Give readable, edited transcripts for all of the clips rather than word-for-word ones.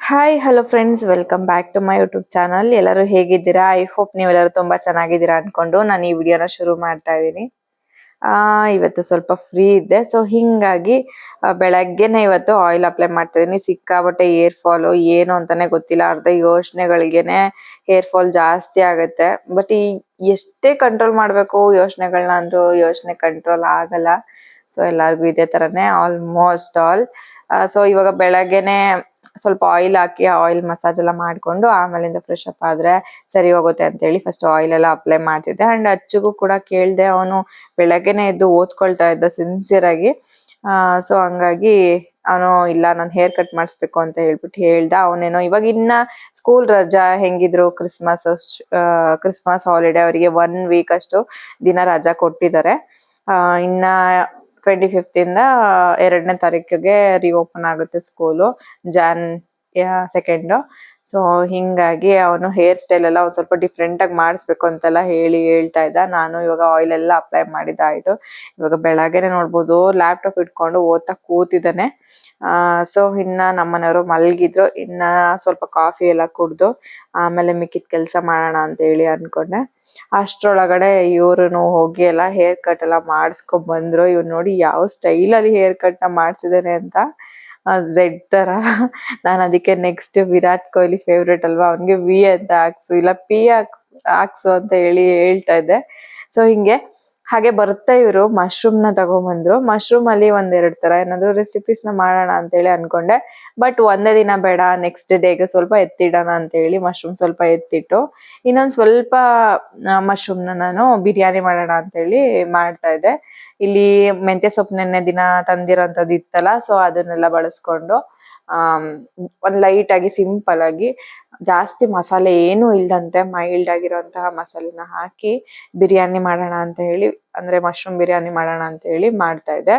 Hi hello friends, welcome back to my YouTube channel. ಎಲ್ಲರೂ ಹೇಗಿದ್ದೀರಾ? I hope ನೀವೆಲ್ಲರೂ ತುಂಬಾ ಚೆನ್ನಾಗಿದ್ದೀರಾ ಅನ್ಕೊಂಡು ನಾನು ಈ ವಿಡಿಯೋನ ಶುರು ಮಾಡ್ತಾ ಇದ್ದೀನಿ. ಇವತ್ತು ಸ್ವಲ್ಪ ಫ್ರೀ ಇದ್ದೆ, ಸೊ ಹಿಂಗಾಗಿ ಬೆಳಗ್ಗೆನೆ ಇವತ್ತು ಆಯಿಲ್ ಅಪ್ಲೈ ಮಾಡ್ತಾ ಇದೀನಿ. ಸಿಕ್ಕಾಬಟ್ಟೆ ಏರ್ ಫಾಲು ಏನು ಅಂತಾನೆ ಗೊತ್ತಿಲ್ಲ. ಅರ್ಧ ಯೋಚನೆಗಳಿಗೆನೆ ಹೇರ್ ಫಾಲ್ ಜಾಸ್ತಿ ಆಗುತ್ತೆ. ಬಟ್ ಎಷ್ಟೇ ಕಂಟ್ರೋಲ್ ಮಾಡಬೇಕು ಯೋಚನೆಗಳನ್ನ ಅಂದ್ರೂ ಯೋಚನೆ ಕಂಟ್ರೋಲ್ ಆಗಲ್ಲ. ಸೊ ಎಲ್ಲರಿಗೂ ಇದೇ ತರನೇ ಆಲ್ಮೋಸ್ಟ್ ಆಲ್. ಸೊ ಇವಾಗ ಬೆಳಗ್ಗೆನೆ ಸ್ವಲ್ಪ ಆಯಿಲ್ ಹಾಕಿ ಆಯಿಲ್ ಮಸಾಜ್ ಎಲ್ಲ ಮಾಡ್ಕೊಂಡು ಆಮೇಲಿಂದ ಫ್ರೆಶ್ ಅಪ್ ಆದ್ರೆ ಸರಿ ಹೋಗುತ್ತೆ ಅಂತ ಹೇಳಿ ಫಸ್ಟ್ ಆಯಿಲ್ ಎಲ್ಲ ಅಪ್ಲೈ ಮಾಡ್ತಿದ್ದೆ. ಅಂಡ್ ಅಚ್ಚುಗೂ ಕೂಡ ಕೇಳ್ದೆ, ಅವನು ಬೆಳಗ್ಗೆನೆ ಎದ್ದು ಓದ್ಕೊಳ್ತಾ ಇದ್ದ ಸಿನ್ಸಿಯರ್ ಆಗಿ. ಸೊ ಹಂಗಾಗಿ ಅವನು ಇಲ್ಲ ನಾನು ಹೇರ್ ಕಟ್ ಮಾಡಿಸ್ಬೇಕು ಅಂತ ಹೇಳ್ಬಿಟ್ಟು ಹೇಳ್ದ. ಅವನೇನೋ ಇವಾಗ ಇನ್ನ ಸ್ಕೂಲ್ ರಜಾ ಹೆಂಗಿದ್ರು ಕ್ರಿಸ್ಮಸ್ ಹಾಲಿಡೇ ಅವರಿಗೆ 1 ವೀಕ್ ಅಷ್ಟು ದಿನ ರಜಾ ಕೊಟ್ಟಿದ್ದಾರೆ. ಇನ್ನ 25th ಇಂದ 2ನೇ ತಾರೀಕಿಗೆ ರಿಓಪನ್ ಆಗುತ್ತೆ ಸ್ಕೂಲು, ಜಾನ್ 2. ಸೊ ಹಿಂಗಾಗಿ ಅವನು ಹೇರ್ ಸ್ಟೈಲ್ ಎಲ್ಲ ಒಂದ್ ಸ್ವಲ್ಪ ಡಿಫ್ರೆಂಟ್ ಆಗಿ ಮಾಡಿಸ್ಬೇಕು ಅಂತೆಲ್ಲ ಹೇಳ್ತಾ ಇದ್ದ. ನಾನು ಇವಾಗ ಆಯಿಲ್ ಎಲ್ಲ ಅಪ್ಲೈ ಮಾಡಿದ್ದಾಯ್ತು. ಇವಾಗ ಬೆಳಗ್ಗೆನೆ ನೋಡ್ಬೋದು ಲ್ಯಾಪ್ಟಾಪ್ ಇಟ್ಕೊಂಡು ಓದ್ತಾ ಕೂತಿದ್ದಾನೆ. ಸೊ ಇನ್ನ ನಮ್ಮನೆಯವರು ಮಲಗಿದ್ರು. ಇನ್ನ ಸ್ವಲ್ಪ ಕಾಫಿ ಎಲ್ಲ ಕುಡ್ದು ಆಮೇಲೆ ಮಿಕ್ಕಿದ ಕೆಲಸ ಮಾಡೋಣ ಅಂತ ಹೇಳಿ ಅನ್ಕೊಂಡೆ. ಅಷ್ಟ್ರೊಳಗಡೆ ಇವ್ರುನು ಹೋಗಿ ಎಲ್ಲ ಹೇರ್ ಕಟ್ ಎಲ್ಲ ಮಾಡಿಸ್ಕೊಂಡ್ ಬಂದ್ರು. ಇವ್ರು ನೋಡಿ ಯಾವ ಸ್ಟೈಲ್ ಅಲ್ಲಿ ಹೇರ್ ಕಟ್ ನ ಮಾಡ್ಸಿದಾನೆ ಅಂತ, ಝೆಡ್ ತರ. ನಾನು ಅದಕ್ಕೆ ನೆಕ್ಸ್ಟ್ ವಿರಾಟ್ ಕೊಹ್ಲಿ ಫೇವ್ರೇಟ್ ಅಲ್ವಾ, ಅವನ್ಗೆ ವಿ ಅಂತ ಹಾಕ್ಸು ಇಲ್ಲ ಪಿ ಹಾಕ್ಸು ಅಂತ ಹೇಳಿ ಹೇಳ್ತಾ ಇದ್ದೆ. ಸೊ ಹಿಂಗೆ ಹಾಗೆ ಬರ್ತಾ ಇವ್ರು ಮಶ್ರೂಮ್ ನ ತಗೊಂಡ್ಬಂದ್ರು. ಮಶ್ರೂಮ್ ಅಲ್ಲಿ 1-2 ತರ ಏನಾದ್ರು ರೆಸಿಪೀಸ್ ನ ಮಾಡೋಣ ಅಂತ ಹೇಳಿ ಅನ್ಕೊಂಡೆ. ಬಟ್ ಒಂದೇ ದಿನ ಬೇಡ, ನೆಕ್ಸ್ಟ್ ಡೇಗೆ ಸ್ವಲ್ಪ ಎತ್ತಿಡೋಣ ಅಂತ ಹೇಳಿ ಮಶ್ರೂಮ್ ಸ್ವಲ್ಪ ಎತ್ತಿಟ್ಟು ಇನ್ನೊಂದ್ ಸ್ವಲ್ಪ ಮಶ್ರೂಮ್ ನ ನಾನು ಬಿರಿಯಾನಿ ಮಾಡೋಣ ಅಂತ ಹೇಳಿ ಮಾಡ್ತಾ ಇದ್ದೆ. ಇಲ್ಲಿ ಮೆಂತ್ಯ ಸೊಪ್ಪು ನೆನ್ನೆ ದಿನ ತಂದಿರೋಂಥದ್ದು ಇತ್ತಲ್ಲ, ಸೊ ಅದನ್ನೆಲ್ಲ ಬಳಸ್ಕೊಂಡು ಒಂದ್ ಲೈಟ್ ಆಗಿ ಸಿಂಪಲ್ ಆಗಿ ಜಾಸ್ತಿ ಮಸಾಲೆ ಏನು ಇಲ್ದಂತೆ ಮೈಲ್ಡ್ ಆಗಿರುವಂತಹ ಮಸಾಲೆನ ಹಾಕಿ ಬಿರಿಯಾನಿ ಮಾಡೋಣ ಅಂತ ಹೇಳಿ, ಅಂದ್ರೆ ಮಶ್ರೂಮ್ ಬಿರಿಯಾನಿ ಮಾಡೋಣ ಅಂತ ಹೇಳಿ ಮಾಡ್ತಾ ಇದ್ದೆ.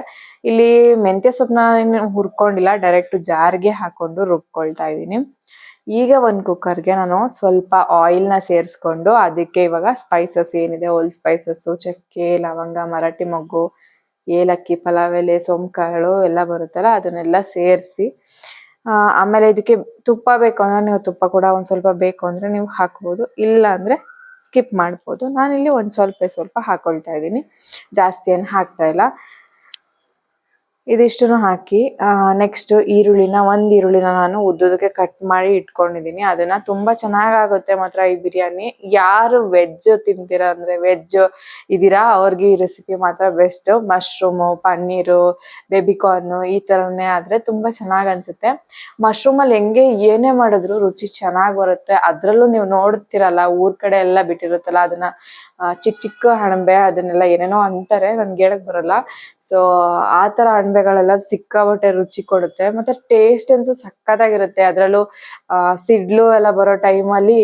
ಇಲ್ಲಿ ಮೆಂತ್ಯ ಸೊಪ್ಪನ್ನ ಹುರ್ಕೊಂಡಿಲ್ಲ, ಡೈರೆಕ್ಟ್ ಜಾರ್ಗೆ ಹಾಕೊಂಡು ರುಬ್ಕೊಳ್ತಾ ಇದ್ದೀನಿ. ಈಗ ಒಂದ್ ಕುಕ್ಕರ್ಗೆ ನಾನು ಸ್ವಲ್ಪ ಆಯಿಲ್ ನ ಸೇರಿಸ್ಕೊಂಡು ಅದಕ್ಕೆ ಇವಾಗ ಸ್ಪೈಸಸ್ ಏನಿದೆ, ಹೋಲ್ ಸ್ಪೈಸಸ್, ಚಕ್ಕೆ, ಲವಂಗ, ಮರಾಠಿ ಮೊಗ್ಗು, ಏಲಕ್ಕಿ, ಪಲಾವ್ ಎಲೆ, ಸೋಂಕಾಳು ಎಲ್ಲ ಬರುತ್ತಲ್ಲ ಅದನ್ನೆಲ್ಲ ಸೇರಿಸಿ, ಆಮೇಲೆ ಇದಕ್ಕೆ ತುಪ್ಪ ಬೇಕು ಅಂದ್ರೆ ನೀವು ತುಪ್ಪ ಕೂಡ ಒಂದ್ ಸ್ವಲ್ಪ ಬೇಕು ಅಂದ್ರೆ ನೀವು ಹಾಕ್ಬೋದು, ಇಲ್ಲ ಅಂದ್ರೆ ಸ್ಕಿಪ್ ಮಾಡ್ಬೋದು. ನಾನಿಲ್ಲಿ ಒಂದ್ ಸ್ವಲ್ಪ ಹಾಕೊಳ್ತಾ ಇದ್ದೀನಿ, ಜಾಸ್ತಿ ಏನು ಹಾಕ್ತಾ ಇಲ್ಲ. ಇದಿಷ್ಟನ್ನು ಹಾಕಿ ನೆಕ್ಸ್ಟ್ ಒಂದ್ ಈರುಳ್ಳಿನ ನಾನು ಉದ್ದುದಕ್ಕೆ ಕಟ್ ಮಾಡಿ ಇಟ್ಕೊಂಡಿದೀನಿ. ಅದನ್ನ ತುಂಬಾ ಚೆನ್ನಾಗಾಗುತ್ತೆ ಮಾತ್ರ ಈ ಬಿರಿಯಾನಿ. ಯಾರು ವೆಜ್ ತಿಂತೀರಾ ಅಂದ್ರೆ ವೆಜ್ ಇದೀರಾ ಅವ್ರಿಗೆ ಈ ರೆಸಿಪಿ ಮಾತ್ರ ಬೆಸ್ಟ್. ಮಶ್ರೂಮು, ಪನ್ನೀರು, ಬೇಬಿಕಾರ್ನ್ ಈ ತರನೇ ಆದ್ರೆ ತುಂಬಾ ಚೆನ್ನಾಗ್ ಅನ್ಸುತ್ತೆ. ಮಶ್ರೂಮ್ ಅಲ್ಲಿ ಹೆಂಗೆ ಏನೇ ಮಾಡಿದ್ರು ರುಚಿ ಚೆನ್ನಾಗ್ ಬರುತ್ತೆ. ಅದ್ರಲ್ಲೂ ನೀವು ನೋಡ್ತಿರಲ್ಲ ಊರ್ ಕಡೆ ಎಲ್ಲ ಬಿಟ್ಟಿರುತ್ತಲ್ಲ ಅದನ್ನ ಚಿಕ್ಕ ಚಿಕ್ಕ ಅಣಬೆ ಅದನ್ನೆಲ್ಲ ಏನೇನೋ ಅಂತಾರೆ, ನನ್ಗೆ ಹೇಳಕ್ ಬರಲ್ಲ. ಸೊ ಆ ತರ ಅಣಬೆಗಳೆಲ್ಲ ಸಿಕ್ಕಾಬಟ್ಟೆ ರುಚಿ ಕೊಡುತ್ತೆ, ಮತ್ತೆ ಟೇಸ್ಟ್ ಅಂತೂ ಸಕ್ಕತ್ತಾಗಿರುತ್ತೆ. ಅದ್ರಲ್ಲೂ ಸಿಡ್ಲು ಎಲ್ಲ ಬರೋ ಟೈಮಲ್ಲಿ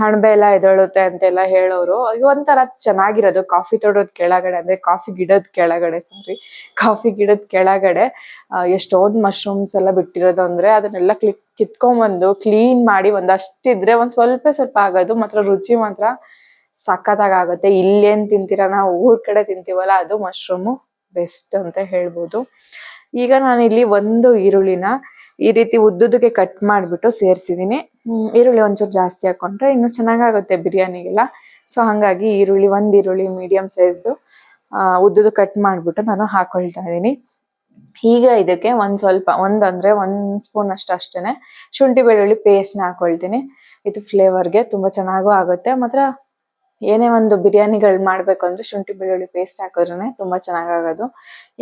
ಅಣಬೆ ಎಲ್ಲ ಎದಳುತ್ತೆ ಅಂತೆಲ್ಲ ಹೇಳೋರು. ಈಗ ಒಂಥರ ಚೆನ್ನಾಗಿರೋದು ಕಾಫಿ ತೋಟದ ಕೆಳಗಡೆ, ಅಂದ್ರೆ ಕಾಫಿ ಗಿಡದ ಕೆಳಗಡೆ ಎಷ್ಟೊಂದ್ ಮಶ್ರೂಮ್ಸ್ ಎಲ್ಲ ಬಿಟ್ಟಿರೋದು. ಅಂದ್ರೆ ಅದನ್ನೆಲ್ಲ ಕಿತ್ಕೊಂಡ್ಬಂದು ಕ್ಲೀನ್ ಮಾಡಿ ಒಂದಷ್ಟಿದ್ರೆ ಒಂದ್ ಸ್ವಲ್ಪ ಆಗೋದು ಮಾತ್ರ ರುಚಿ ಮಾತ್ರ ಸಖತ್ತಾಗುತ್ತೆ. ಇಲ್ಲೇನ್ ತಿಂತೀರಾ, ನಾವು ಊರ್ ಕಡೆ ತಿಂತೀವಲ್ಲ ಅದು ಮಶ್ರೂಮು ಬೆಸ್ಟ್ ಅಂತ ಹೇಳ್ಬೋದು. ಈಗ ನಾನು ಇಲ್ಲಿ ಒಂದು ಈರುಳ್ಳಿನ ಈ ರೀತಿ ಉದ್ದುದಕ್ಕೆ ಕಟ್ ಮಾಡ್ಬಿಟ್ಟು ಸೇರ್ಸಿದೀನಿ. ಈರುಳ್ಳಿ ಒಂಚೂರು ಜಾಸ್ತಿ ಹಾಕೊಂಡ್ರೆ ಇನ್ನು ಚೆನ್ನಾಗಾಗುತ್ತೆ ಬಿರಿಯಾನಿಗೆಲ್ಲ. ಸೊ ಹಂಗಾಗಿ ಒಂದ್ ಈರುಳ್ಳಿ ಮೀಡಿಯಂ ಸೈಜ್ದು ಉದ್ದುದು ಕಟ್ ಮಾಡ್ಬಿಟ್ಟು ನಾನು ಹಾಕೊಳ್ತಾ ಇದೀನಿ. ಈಗ ಇದಕ್ಕೆ ಒಂದ್ ಸ್ಪೂನ್ ಅಷ್ಟೇನೆ ಶುಂಠಿ ಬೆಳ್ಳುಳ್ಳಿ ಪೇಸ್ಟ್ ನ ಹಾಕೊಳ್ತೀನಿ. ಇದು ಫ್ಲೇವರ್ಗೆ ತುಂಬಾ ಚೆನ್ನಾಗೂ ಆಗುತ್ತೆ. ಮಾತ್ರ ಏನೇ ಒಂದು ಬಿರಿಯಾನಿಗಳು ಮಾಡ್ಬೇಕು ಅಂದ್ರೆ ಶುಂಠಿ ಬೆಳ್ಳುಳ್ಳಿ ಪೇಸ್ಟ್ ಹಾಕಿದ್ರೇನೆ ತುಂಬಾ ಚೆನ್ನಾಗಾಗೋದು.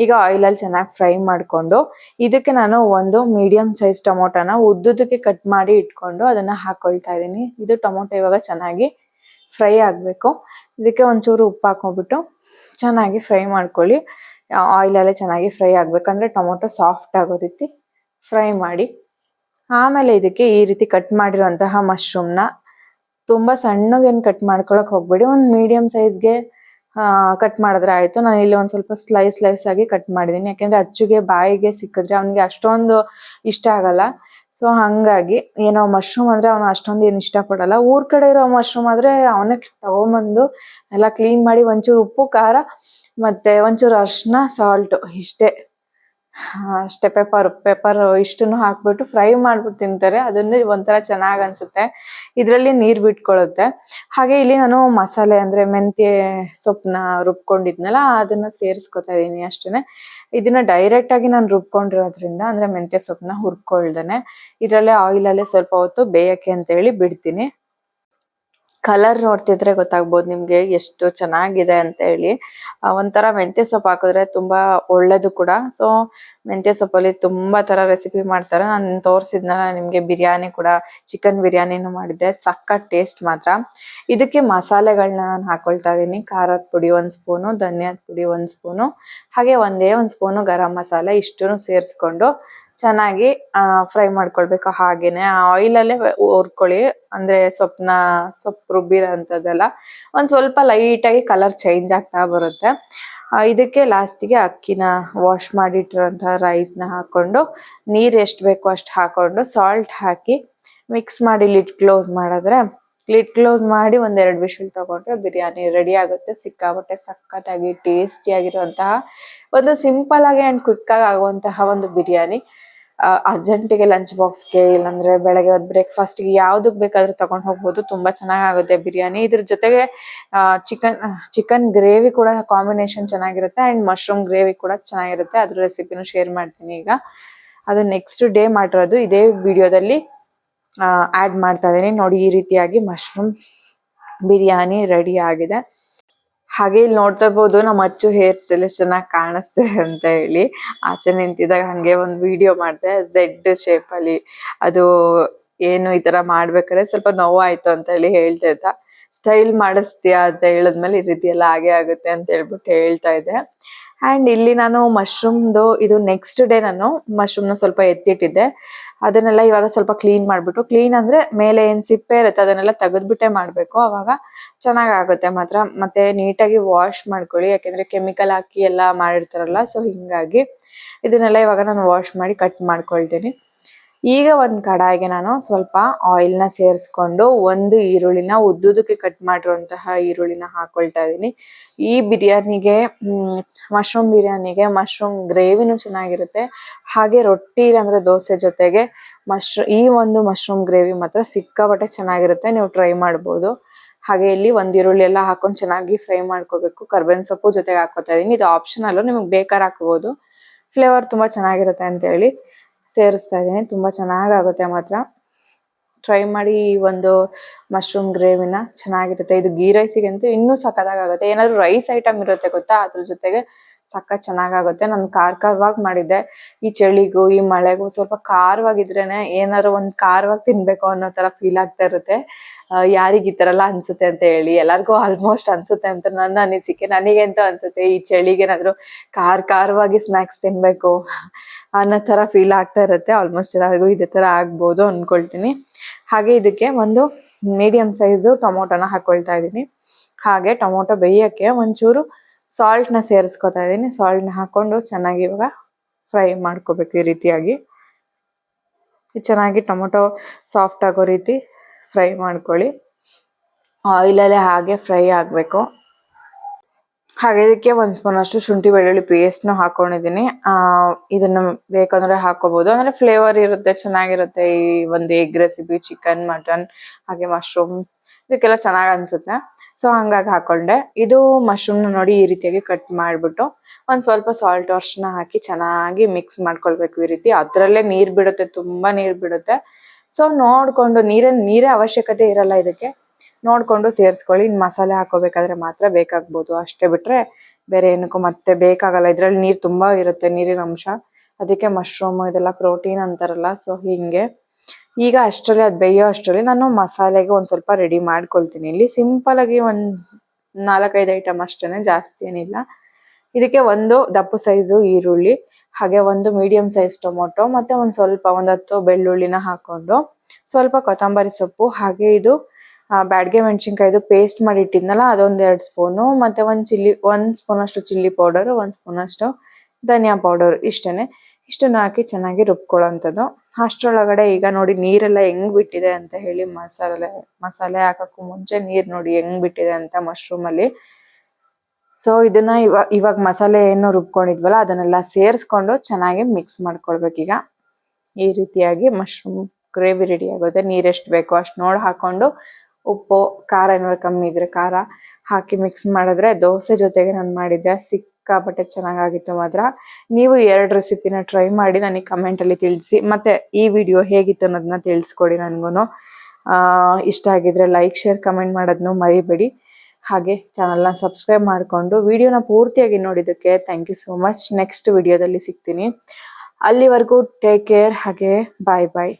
ಈಗ ಆಯಿಲ್ ಅಲ್ಲಿ ಚೆನ್ನಾಗಿ ಫ್ರೈ ಮಾಡ್ಕೊಂಡು ಇದಕ್ಕೆ ನಾನು ಒಂದು ಮೀಡಿಯಂ ಸೈಜ್ ಟೊಮೊಟೊನ ಉದ್ದುದಕ್ಕೆ ಕಟ್ ಮಾಡಿ ಇಟ್ಕೊಂಡು ಅದನ್ನ ಹಾಕೊಳ್ತಾ ಇದೀನಿ. ಇದು ಟೊಮೊಟೊ ಇವಾಗ ಚೆನ್ನಾಗಿ ಫ್ರೈ ಆಗ್ಬೇಕು. ಇದಕ್ಕೆ ಒಂಚೂರು ಉಪ್ಪು ಹಾಕೊಂಡ್ಬಿಟ್ಟು ಚೆನ್ನಾಗಿ ಫ್ರೈ ಮಾಡ್ಕೊಳ್ಳಿ. ಆಯಿಲ್ ಅಲ್ಲೇ ಚೆನ್ನಾಗಿ ಫ್ರೈ ಆಗ್ಬೇಕಂದ್ರೆ ಟೊಮೊಟೊ ಸಾಫ್ಟ್ ಆಗೋ ರೀತಿ ಫ್ರೈ ಮಾಡಿ. ಆಮೇಲೆ ಇದಕ್ಕೆ ಈ ರೀತಿ ಕಟ್ ಮಾಡಿರುವಂತಹ ಮಶ್ರೂಮ್ನ ತುಂಬಾ ಸಣ್ಣಗೇನು ಕಟ್ ಮಾಡ್ಕೊಳಕ್ ಹೋಗ್ಬೇಡಿ, ಒಂದ್ ಮೀಡಿಯಂ ಸೈಜ್ಗೆ ಕಟ್ ಮಾಡಿದ್ರೆ ಆಯ್ತು. ನಾನು ಇಲ್ಲಿ ಒಂದ್ ಸ್ವಲ್ಪ ಸ್ಲೈಸ್ ಆಗಿ ಕಟ್ ಮಾಡಿದೀನಿ, ಯಾಕೆಂದ್ರೆ ಅಚ್ಚುಗೆ ಬಾಯಿಗೆ ಸಿಕ್ಕಿದ್ರೆ ಅವ್ನಿಗೆ ಅಷ್ಟೊಂದು ಇಷ್ಟ ಆಗಲ್ಲ. ಸೊ ಹಂಗಾಗಿ ಏನೋ ಮಶ್ರೂಮ್ ಅಂದ್ರೆ ಅವನು ಅಷ್ಟೊಂದು ಏನು ಇಷ್ಟ ಪಡಲ್ಲ. ಊರ್ ಕಡೆ ಇರೋ ಮಶ್ರೂಮ್ ಆದ್ರೆ ಅವನೇ ತಗೊಂಬಂದು ಎಲ್ಲ ಕ್ಲೀನ್ ಮಾಡಿ ಒಂಚೂರು ಉಪ್ಪು ಖಾರ ಮತ್ತೆ ಒಂಚೂರು ಅರ್ಶಿನ ಸಾಲ್ಟ್ ಇಷ್ಟೇ ಅಷ್ಟೇ ಪೆಪ್ಪರ್ ಇಷ್ಟನ್ನು ಹಾಕ್ಬಿಟ್ಟು ಫ್ರೈ ಮಾಡ್ಬಿಟ್ಟು ತಿಂತಾರೆ. ಅದನ್ನೇ ಒಂಥರ ಚೆನ್ನಾಗ್ ಅನ್ಸುತ್ತೆ. ಇದ್ರಲ್ಲಿ ನೀರ್ ಬಿಟ್ಕೊಳ್ಳುತ್ತೆ. ಹಾಗೆ ಇಲ್ಲಿ ನಾನು ಮಸಾಲೆ ಅಂದ್ರೆ ಮೆಂತ್ಯ ಸೊಪ್ಪನ್ನ ರುಬ್ಕೊಂಡಿದ್ನಲ್ಲ ಅದನ್ನ ಸೇರಿಸ್ಕೊತಾ ಇದೀನಿ ಅಷ್ಟೇನೆ. ಇದನ್ನ ಡೈರೆಕ್ಟ್ ಆಗಿ ನಾನು ರುಬ್ಕೊಂಡಿರೋದ್ರಿಂದ ಅಂದ್ರೆ ಮೆಂತ್ಯ ಸೊಪ್ಪನ್ನ ಹುರ್ಕೊಳ್ದೇನೆ ಇದ್ರಲ್ಲೇ ಆಯಿಲ್ ಅಲ್ಲೇ ಸ್ವಲ್ಪ ಹೊತ್ತು ಬೇಯಕ್ಕೆ ಅಂತ ಹೇಳಿ ಬಿಡ್ತೀನಿ. ಕಲರ್ ನೋಡ್ತಿದ್ರೆ ಗೊತ್ತಾಗ್ಬೋದು ನಿಮ್ಗೆ ಎಷ್ಟು ಚೆನ್ನಾಗಿದೆ ಅಂತ ಹೇಳಿ. ಒಂಥರ ಮೆಂತ್ಯ ಸೊಪ್ಪು ಹಾಕಿದ್ರೆ ತುಂಬಾ ಒಳ್ಳೇದು ಕೂಡ. ಸೊ ಮೆಂತ್ಯ ಸೊಪ್ಪಲ್ಲಿ ತುಂಬಾ ತರ ರೆಸಿಪಿ ಮಾಡ್ತಾರೆ. ನಾನು ತೋರಿಸಿದ್ನಲ್ಲ ನಿಮ್ಗೆ ಬಿರಿಯಾನಿ ಕೂಡ, ಚಿಕನ್ ಬಿರಿಯಾನಿನೂ ಮಾಡಿದ್ದೆ, ಸಖತ್ ಟೇಸ್ಟ್ ಮಾತ್ರ. ಇದಕ್ಕೆ ಮಸಾಲೆಗಳನ್ನ ನಾನು ಹಾಕೊಳ್ತಾ ಇದೀನಿ. ಖಾರದ ಪುಡಿ 1 ಸ್ಪೂನು, ಧನಿಯಾದ ಪುಡಿ 1 ಸ್ಪೂನು, ಹಾಗೆ ಒಂದೇ 1 ಸ್ಪೂನು ಗರಂ ಮಸಾಲೆ ಇಷ್ಟನ್ನು ಸೇರಿಸ್ಕೊಂಡು ಚೆನ್ನಾಗಿ ಫ್ರೈ ಮಾಡ್ಕೊಳ್ಬೇಕು. ಹಾಗೇನೆ ಆಯಿಲ್ ಅಲ್ಲೇ ಹುರ್ಕೊಳ್ಳಿ. ಅಂದ್ರೆ ಸೊಪ್ಪು ರುಬ್ಬಿರೋ ಅಂತದೆಲ್ಲ ಒಂದ್ ಸ್ವಲ್ಪ ಲೈಟ್ ಆಗಿ ಕಲರ್ ಚೇಂಜ್ ಆಗ್ತಾ ಬರುತ್ತೆ. ಇದಕ್ಕೆ ಲಾಸ್ಟಿಗೆ ಅಕ್ಕಿನ ವಾಶ್ ಮಾಡಿಟ್ಟಿರೋಂತಹ ರೈಸ್ನ ಹಾಕೊಂಡು ನೀರ್ ಎಷ್ಟು ಬೇಕೋ ಅಷ್ಟು ಹಾಕೊಂಡು ಸಾಲ್ಟ್ ಹಾಕಿ ಮಿಕ್ಸ್ ಮಾಡಿ ಲಿಡ್ ಕ್ಲೋಸ್ ಮಾಡಿದ್ರೆ, ಲಿಡ್ ಕ್ಲೋಸ್ ಮಾಡಿ 1-2 ವಿಶಲ್ ತಗೊಂಡ್ರೆ ಬಿರಿಯಾನಿ ರೆಡಿ ಆಗುತ್ತೆ. ಸಿಕ್ಕಾಪಟ್ಟೆ ಸಖತ್ತಾಗಿ ಟೇಸ್ಟಿ ಆಗಿರುವಂತಹ ಒಂದು ಸಿಂಪಲ್ ಆಗಿ ಅಂಡ್ ಕ್ವಿಕ್ ಆಗಿ ಆಗುವಂತಹ ಒಂದು ಬಿರಿಯಾನಿ. ಅರ್ಜೆಂಟಿಗೆ ಲಂಚ್ ಬಾಕ್ಸ್ಗೆ, ಇಲ್ಲಾಂದ್ರೆ ಬೆಳಗ್ಗೆ ಹೊತ್ತು ಬ್ರೇಕ್ಫಾಸ್ಟ್ಗೆ ಯಾವ್ದಕ್ ಬೇಕಾದ್ರೂ ತಗೊಂಡ್ ಹೋಗ್ಬೋದು. ತುಂಬಾ ಚೆನ್ನಾಗುತ್ತೆ ಬಿರಿಯಾನಿ. ಇದ್ರ ಜೊತೆಗೆ ಚಿಕನ್ ಗ್ರೇವಿ ಕೂಡ ಕಾಂಬಿನೇಷನ್ ಚೆನ್ನಾಗಿರುತ್ತೆ ಅಂಡ್ ಮಶ್ರೂಮ್ ಗ್ರೇವಿ ಕೂಡ ಚೆನ್ನಾಗಿರುತ್ತೆ. ಅದ್ರ ರೆಸಿಪಿನೂ ಶೇರ್ ಮಾಡ್ತೀನಿ ಈಗ. ಅದು ನೆಕ್ಸ್ಟ್ ಡೇ ಮಾಡಿರೋದು ಇದೇ ವಿಡಿಯೋದಲ್ಲಿ ಆಡ್ ಮಾಡ್ತಾ ಇದೀನಿ ನೋಡಿ. ಈ ರೀತಿಯಾಗಿ ಮಶ್ರೂಮ್ ಬಿರಿಯಾನಿ ರೆಡಿ ಆಗಿದೆ. ಹಾಗೆ ಇಲ್ಲಿ ನೋಡ್ತಾ ಇರ್ಬೋದು ನಮ್ಮ ಅಚ್ಚು ಹೇರ್ ಸ್ಟೈಲ್ ಎಷ್ಟು ಚೆನ್ನಾಗಿ ಕಾಣಿಸ್ತೆ ಅಂತ ಹೇಳಿ. ಆಚೆ ನಿಂತಿದ್ದಾಗ ಹಂಗೆ ಒಂದು ವಿಡಿಯೋ ಮಾಡಿದೆ ಝೆಡ್ ಶೇಪ್ ಅಲ್ಲಿ. ಅದು ಏನು ಈ ತರ ಮಾಡ್ಬೇಕಾದ್ರೆ ಸ್ವಲ್ಪ ನೋವಾಯ್ತು ಅಂತ ಹೇಳಿ ಹೇಳ್ತಾ ಇದ್ದ. ಸ್ಟೈಲ್ ಮಾಡಿಸ್ತೀಯಾ ಅಂತ ಹೇಳಿದ್ಮೇಲೆ ಈ ರೀತಿ ಎಲ್ಲ ಹಾಗೆ ಆಗುತ್ತೆ ಅಂತ ಹೇಳ್ಬಿಟ್ಟು ಹೇಳ್ತಾ ಇದ್ದೆ. ಅಂಡ್ ಇಲ್ಲಿ ನಾನು ಮಶ್ರೂಮ್ದು ಇದು ನೆಕ್ಸ್ಟ್ ಡೇ ನಾನು ಮಶ್ರೂಮ್ನ ಸ್ವಲ್ಪ ಎತ್ತಿಟ್ಟಿದ್ದೆ. ಅದನ್ನೆಲ್ಲ ಇವಾಗ ಸ್ವಲ್ಪ ಕ್ಲೀನ್ ಮಾಡ್ಬಿಟ್ಟು, ಕ್ಲೀನ್ ಅಂದ್ರೆ ಮೇಲೆ ಏನ್ ಸಿಪ್ಪೆ ಇರುತ್ತೆ ಅದನ್ನೆಲ್ಲ ತೆಗೆದ್ಬಿಟ್ಟೆ ಮಾಡ್ಬೇಕು. ಅವಾಗ ಚೆನ್ನಾಗಾಗುತ್ತೆ ಮಾತ್ರ. ಮತ್ತೆ ನೀಟಾಗಿ ವಾಶ್ ಮಾಡ್ಕೊಳ್ಳಿ, ಯಾಕೆಂದ್ರೆ ಕೆಮಿಕಲ್ ಹಾಕಿ ಎಲ್ಲ ಮಾಡಿರ್ತಾರಲ್ಲ. ಸೊ ಹಿಂಗಾಗಿ ಇದನ್ನೆಲ್ಲ ಇವಾಗ ನಾನು ವಾಶ್ ಮಾಡಿ ಕಟ್ ಮಾಡ್ಕೊಳ್ತೀನಿ. ಈಗ ಒಂದ್ ಕಡಾಯಿಗೆ ನಾನು ಸ್ವಲ್ಪ ಆಯಿಲ್ನ ಸೇರಿಸ್ಕೊಂಡು ಒಂದು ಈರುಳ್ಳಿನ ಉದ್ದುದಕ್ಕೆ ಕಟ್ ಮಾಡಿರುವಂತಹ ಈರುಳ್ಳಿನ ಹಾಕೊಳ್ತಾ ಇದೀನಿ. ಈ ಬಿರಿಯಾನಿಗೆ ಮಶ್ರೂಮ್ ಬಿರಿಯಾನಿಗೆ ಮಶ್ರೂಮ್ ಗ್ರೇವಿನೂ ಚೆನ್ನಾಗಿರುತ್ತೆ. ಹಾಗೆ ರೊಟ್ಟಿ ಅಂದ್ರೆ ದೋಸೆ ಜೊತೆಗೆ ಈ ಒಂದು ಮಶ್ರೂಮ್ ಗ್ರೇವಿ ಮಾತ್ರ ಸಿಕ್ಕಾಪಟ್ಟೆ ಚೆನ್ನಾಗಿರುತ್ತೆ. ನೀವು ಟ್ರೈ ಮಾಡ್ಬೋದು. ಹಾಗೆ ಇಲ್ಲಿ ಒಂದ್ ಈರುಳ್ಳಿ ಎಲ್ಲ ಹಾಕೊಂಡು ಚೆನ್ನಾಗಿ ಫ್ರೈ ಮಾಡ್ಕೋಬೇಕು. ಕರ್ಬೇವಿನ ಸೊಪ್ಪು ಜೊತೆಗೆ ಹಾಕೋತಾ ಇದೀನಿ. ಇದು ಆಪ್ಷನಲ್, ನಿಮಗೆ ಬೇಕಾದ್ರೆ ಹಾಕೋಬಹುದು. ಫ್ಲೇವರ್ ತುಂಬಾ ಚೆನ್ನಾಗಿರುತ್ತೆ ಅಂತ ಹೇಳಿ ಸೇರಿಸ್ತಾ ಇದೀನಿ. ತುಂಬಾ ಚೆನ್ನಾಗಾಗುತ್ತೆ ಮಾತ್ರ. ಟ್ರೈ ಮಾಡಿ ಈ ಒಂದು ಮಶ್ರೂಮ್ ಗ್ರೇವಿನ, ಚೆನ್ನಾಗಿರುತ್ತೆ. ಇದು ಗೀ ರೈಸಿಗಂತೂ ಇನ್ನೂ ಸಖತ್ತಾಗುತ್ತೆ. ಏನಾದ್ರು ರೈಸ್ ಐಟಮ್ ಇರುತ್ತೆ ಗೊತ್ತಾ, ಅದ್ರ ಜೊತೆಗೆ ಸಖತ್ ಚೆನ್ನಾಗಾಗುತ್ತೆ. ನಾನು ಖಾರವಾಗಿ ಮಾಡಿದ್ದೆ. ಈ ಚಳಿಗೂ ಈ ಮಳೆಗೂ ಸ್ವಲ್ಪ ಖಾರವಾಗಿದ್ರೇನೆ ಏನಾದ್ರು ಒಂದ್ ಖಾರವಾಗಿ ತಿನ್ಬೇಕು ಅನ್ನೋ ತರ ಫೀಲ್ ಆಗ್ತಾ ಇರುತ್ತೆ. ಯಾರಿಗ ಈ ತರ ಎಲ್ಲ ಅನ್ಸುತ್ತೆ ಅಂತ ಹೇಳಿ. ಎಲ್ಲರಿಗೂ ಆಲ್ಮೋಸ್ಟ್ ಅನ್ಸುತ್ತೆ ಅಂತ ನನ್ನ ಅನಿಸಿಕೆ. ನನಗೆ ಅಂತ ಅನ್ಸುತ್ತೆ ಈ ಚಳಿಗೆ ಏನಾದ್ರು ಖಾರವಾಗಿ ಸ್ನಾಕ್ಸ್ ತಿನ್ಬೇಕು ಅನ್ನೋ ತರ ಫೀಲ್ ಆಗ್ತಾ ಇರುತ್ತೆ. ಆಲ್ಮೋಸ್ಟ್ ಎಲ್ಲರಿಗೂ ಇದೇ ತರ ಆಗ್ಬೋದು ಅನ್ಕೊಳ್ತೀನಿ. ಹಾಗೆ ಇದಕ್ಕೆ ಒಂದು ಮೀಡಿಯಂ ಸೈಜು ಟೊಮೊಟೊನ ಹಾಕೊಳ್ತಾ ಇದೀನಿ. ಹಾಗೆ ಟೊಮೊಟೊ ಬೇಯಕ್ಕೆ ಒಂಚೂರು ಸಾಲ್ಟ್ನ ಸೇರಿಸ್ಕೊತಾ ಇದೀನಿ. ಸಾಲ್ಟ್ನ ಹಾಕೊಂಡು ಚೆನ್ನಾಗಿ ಇವಾಗ ಫ್ರೈ ಮಾಡ್ಕೋಬೇಕು. ಈ ರೀತಿಯಾಗಿ ಚೆನ್ನಾಗಿ ಟೊಮೊಟೊ ಸಾಫ್ಟ್ ಆಗೋ ರೀತಿ ಫ್ರೈ ಮಾಡ್ಕೊಳ್ಳಿ. ಆಯಿಲಲ್ಲೇ ಹಾಗೆ ಫ್ರೈ ಆಗಬೇಕು. ಹಾಗೆ ಇದಕ್ಕೆ 1 ಸ್ಪೂನ್ ಅಷ್ಟು ಶುಂಠಿ ಬೆಳ್ಳುಳ್ಳಿ ಪೇಸ್ಟ್ನು ಹಾಕೊಂಡಿದ್ದೀನಿ. ಇದನ್ನ ಬೇಕಂದ್ರೆ ಹಾಕೋಬಹುದು. ಅಂದ್ರೆ ಫ್ಲೇವರ್ ಇರುತ್ತೆ, ಚೆನ್ನಾಗಿರುತ್ತೆ. ಈ ಒಂದು ಎಗ್ ರೆಸಿಪಿ, ಚಿಕನ್, ಮಟನ್ ಹಾಗೆ ಮಶ್ರೂಮ್ ಇದಕ್ಕೆಲ್ಲ ಚೆನ್ನಾಗ್ ಅನ್ಸುತ್ತೆ. ಸೊ ಹಂಗಾಗಿ ಹಾಕೊಂಡೆ. ಇದು ಮಶ್ರೂಮ್ನ ನೋಡಿ ಈ ರೀತಿಯಾಗಿ ಕಟ್ ಮಾಡ್ಬಿಟ್ಟು ಒಂದ್ ಸ್ವಲ್ಪ ಸಾಲ್ಟ್ ಅರ್ಶಿನ ಹಾಕಿ ಚೆನ್ನಾಗಿ ಮಿಕ್ಸ್ ಮಾಡ್ಕೊಳ್ಬೇಕು. ಈ ರೀತಿ ಅದ್ರಲ್ಲೇ ನೀರ್ ಬಿಡುತ್ತೆ, ತುಂಬಾ ನೀರ್ ಬಿಡುತ್ತೆ. ಸೊ ನೋಡ್ಕೊಂಡು ನೀರೇ ಅವಶ್ಯಕತೆ ಇರಲ್ಲ ಇದಕ್ಕೆ, ನೋಡ್ಕೊಂಡು ಸೇರಿಸ್ಕೊಳ್ಳಿ. ಮಸಾಲೆ ಹಾಕೋಬೇಕಾದ್ರೆ ಮಾತ್ರ ಬೇಕಾಗ್ಬೋದು, ಅಷ್ಟೇ ಬಿಟ್ರೆ ಬೇರೆ ಏನಕ್ಕೂ ಮತ್ತೆ ಬೇಕಾಗಲ್ಲ. ಇದ್ರಲ್ಲಿ ನೀರ್ ತುಂಬಾ ಇರುತ್ತೆ, ನೀರಿನ ಅಂಶ. ಅದಕ್ಕೆ ಮಶ್ರೂಮ್ ಇದೆಲ್ಲ ಪ್ರೋಟೀನ್ ಅಂತಾರಲ್ಲ. ಸೊ ಹಿಂಗೆ ಈಗ ಅಷ್ಟರಲ್ಲಿ ಅದು ಬೇಯೋ ಅಷ್ಟರಲ್ಲಿ ನಾನು ಮಸಾಲೆಗೆ ಒಂದ್ ಸ್ವಲ್ಪ ರೆಡಿ ಮಾಡ್ಕೊಳ್ತೀನಿ. ಇಲ್ಲಿ ಸಿಂಪಲ್ ಆಗಿ ಒಂದ್ 4-5 ಐಟಮ್ ಅಷ್ಟೇನೆ, ಜಾಸ್ತಿ ಏನಿಲ್ಲ. ಇದಕ್ಕೆ ಒಂದು ದಪ್ಪ ಸೈಜು ಈರುಳ್ಳಿ, ಹಾಗೆ ಒಂದು ಮೀಡಿಯಂ ಸೈಜ್ ಟೊಮೊಟೊ, ಮತ್ತೆ ಒಂದ್ 10 ಬೆಳ್ಳುಳ್ಳಿನ ಹಾಕೊಂಡು ಸ್ವಲ್ಪ ಕೊತ್ತಂಬರಿ ಸೊಪ್ಪು, ಹಾಗೆ ಇದು ಬ್ಯಾಡ್ಗೆ ಮೆಣಸಿನ್ಕಾಯಿದು ಪೇಸ್ಟ್ ಮಾಡಿ ಇಟ್ಟಿದ್ನಲ್ಲ ಅದೊಂದ್ 2 ಸ್ಪೂನು, ಮತ್ತೆ 1 ಸ್ಪೂನ್ ಅಷ್ಟು ಚಿಲ್ಲಿ ಪೌಡರ್, 1 ಸ್ಪೂನ್ ಅಷ್ಟು ಧನಿಯಾ ಪೌಡರ್, ಇಷ್ಟನ್ನ ಹಾಕಿ ಚೆನ್ನಾಗಿ ರುಬ್ಕೊಳ್ಳೋಂಥದ್ದು. ಅಷ್ಟರೊಳಗಡೆ ಈಗ ನೋಡಿ ನೀರೆಲ್ಲ ಹೆಂಗ್ ಬಿಟ್ಟಿದೆ ಅಂತ ಹೇಳಿ. ಮಸಾಲೆ ಹಾಕಕ್ಕೂ ಮುಂಚೆ ನೀರ್ ನೋಡಿ ಹೆಂಗ್ ಬಿಟ್ಟಿದೆ ಅಂತ ಮಶ್ರೂಮ್ ಅಲ್ಲಿ. ಸೊ ಇದನ್ನ ಇವಾಗ ಮಸಾಲೆ ಏನು ರುಬ್ಕೊಂಡಿದ್ವಲ್ಲ ಅದನ್ನೆಲ್ಲ ಸೇರಿಸ್ಕೊಂಡು ಚೆನ್ನಾಗಿ ಮಿಕ್ಸ್ ಮಾಡ್ಕೊಳ್ಬೇಕೀಗ. ಈ ರೀತಿಯಾಗಿ ಮಶ್ರೂಮ್ ಗ್ರೇವಿ ರೆಡಿ ಆಗುತ್ತೆ. ನೀರೆಷ್ಟು ಬೇಕೋ ಅಷ್ಟು ನೋಡಿ ಹಾಕೊಂಡು ಉಪ್ಪು ಖಾರ ಏನಾದ್ರು ಕಮ್ಮಿ ಇದ್ರೆ ಖಾರ ಹಾಕಿ ಮಿಕ್ಸ್ ಮಾಡಿದ್ರೆ ದೋಸೆ ಜೊತೆಗೆ ನಾನು ಮಾಡಿದ್ದೆ, ಸಿಕ್ಕಾಪಟ್ಟೆ ಚೆನ್ನಾಗಾಗಿತ್ತು ಮಾತ್ರ. ನೀವು 2 ರೆಸಿಪಿನ ಟ್ರೈ ಮಾಡಿ ನನಗೆ ಕಮೆಂಟಲ್ಲಿ ತಿಳಿಸಿ. ಮತ್ತೆ ಈ ವಿಡಿಯೋ ಹೇಗಿತ್ತು ಅನ್ನೋದನ್ನ ತಿಳಿಸ್ಕೊಡಿ ನನಗೂ. ಇಷ್ಟ ಆಗಿದ್ರೆ ಲೈಕ್ ಶೇರ್ ಕಮೆಂಟ್ ಮಾಡೋದನ್ನು ಮರಿಬೇಡಿ. ಹಾಗೆ ಚಾನಲ್ನ ಸಬ್ಸ್ಕ್ರೈಬ್ ಮಾಡಿಕೊಂಡು ವಿಡಿಯೋನ ಪೂರ್ತಿಯಾಗಿ ನೋಡಿದ್ದಕ್ಕೆ thank you so much. Next ವಿಡಿಯೋದಲ್ಲಿ ಸಿಗ್ತೀನಿ. ಅಲ್ಲಿವರೆಗೂ ಟೇಕ್ ಕೇರ್. ಹಾಗೆ ಬಾಯ್ ಬಾಯ್.